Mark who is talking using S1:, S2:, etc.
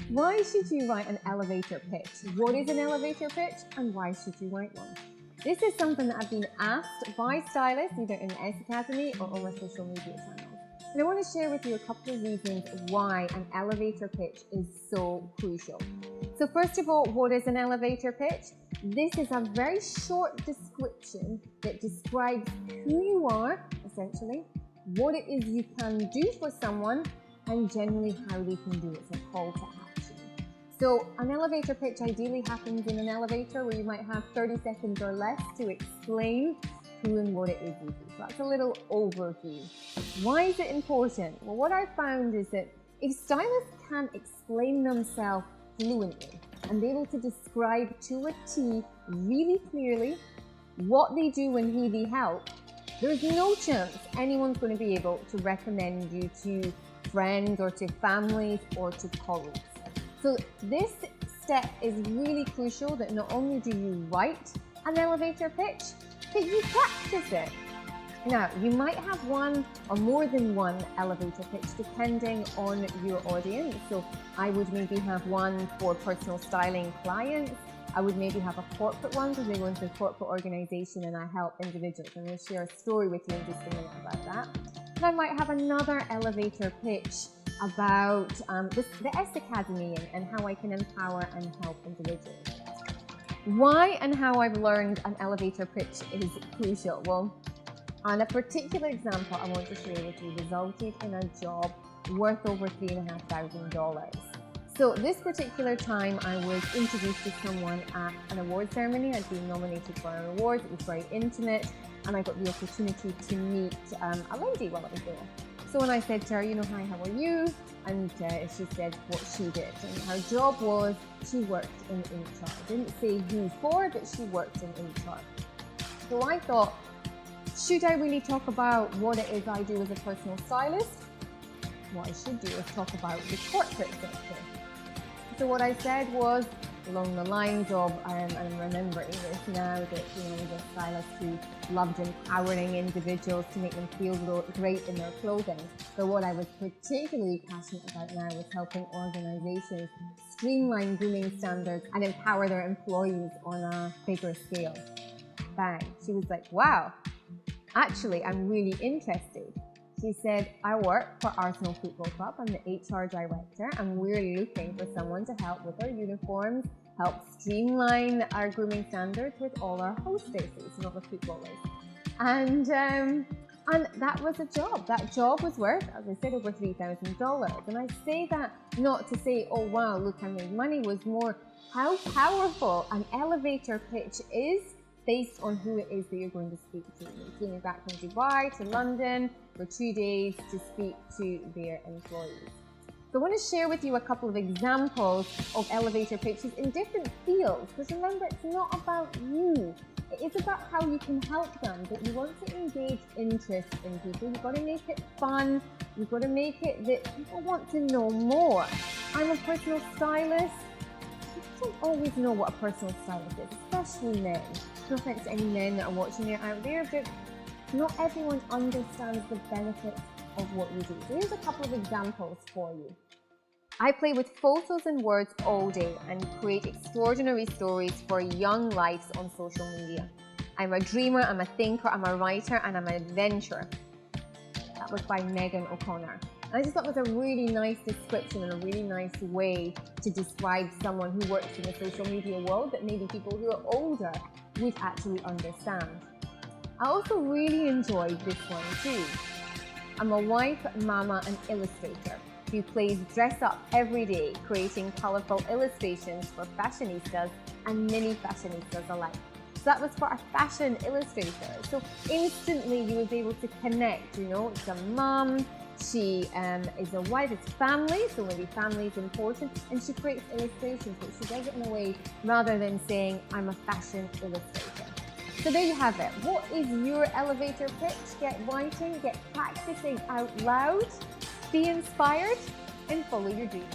S1: Why should you write an elevator pitch? What is an elevator pitch and why should you write one? This is something that I've been asked by stylists either in the S.Academy or on my social media channels. And I want to share with you a couple of reasons why an elevator pitch is so crucial. So first of all, what is an elevator pitch? This is a very short description that describes who you are, essentially, what it is you can do for someone, and generally how they can do it. It's a call to action. So an elevator pitch ideally happens in an elevator where you might have 30 seconds or less to explain who and what it is you do. So that's a little overview. Why is it important? Well, what I found is that if stylists can explain themselves fluently and be able to describe to a T really clearly what they do and who they help, there's no chance anyone's going to be able to recommend you to friends or to families or to colleagues. So this step is really crucial, that not only do you write an elevator pitch, but you practice it. Now, you might have one or more than one elevator pitch depending on your audience. So I would maybe have one for personal styling clients. I would maybe have a corporate one because I go into a corporate organization and I help individuals. I'm going to share a story with you in just a minute about that. And I might have another elevator pitch about the S.Academy and how I can empower and help individuals. Why and how I've learned an elevator pitch is crucial. Well, on a particular example I want to share with you resulted in a job worth over $3,500. So this particular time I was introduced to someone at an award ceremony. I'd been nominated for an award. It was very intimate and I got the opportunity to meet a lady while I was there. So when I said to her, hi, how are you? And she said what she did. And her job was, she worked in HR. I didn't say who for, but she worked in HR. So I thought, should I really talk about what it is I do as a personal stylist? What I should do is talk about the corporate sector. So what I said was along the lines of, I'm remembering this now, that the stylists who loved empowering individuals to make them feel great in their clothing. But what I was particularly passionate about now was helping organizations streamline grooming standards and empower their employees on a bigger scale. Bang. She was like, wow, actually, I'm really interested. She said, I work for Arsenal Football Club. I'm the HR director and we're looking for someone to help with our uniforms, help streamline our grooming standards with all our hostesses, not the footballers. And that was a job. That job was worth, as I said, over $3,000. And I say that not to say, oh wow, look, I made money, was more how powerful an elevator pitch is based on who it is that you're going to speak to. You're going back from Dubai to London for 2 days to speak to their employees. So I want to share with you a couple of examples of elevator pitches in different fields, because remember, it's not about you. It is about how you can help them, but you want to engage interest in people. You've got to make it fun. You've got to make it that people want to know more. I'm a personal stylist. People don't always know what a personal stylist is, especially men. No offense to any men that are watching it out there, but not everyone understands the benefits of what you do. So here's a couple of examples for you. I play with photos and words all day and create extraordinary stories for young lives on social media. I'm a dreamer, I'm a thinker, I'm a writer, and I'm an adventurer. That was by Megan O'Connor. And I just thought it was a really nice description and a really nice way to describe someone who works in the social media world that maybe people who are older would actually understand. I also really enjoyed this one too. I'm a wife, mama, and illustrator who plays dress up every day, creating colourful illustrations for fashionistas and mini fashionistas alike. So that was for a fashion illustrator. So instantly you would be able to connect, it's a mum, she is a wife, it's family, so maybe family is important, and she creates illustrations, but she does it in a way rather than saying, I'm a fashion illustrator. So there you have it. What is your elevator pitch? Get writing, get practicing out loud, be inspired, and follow your dreams.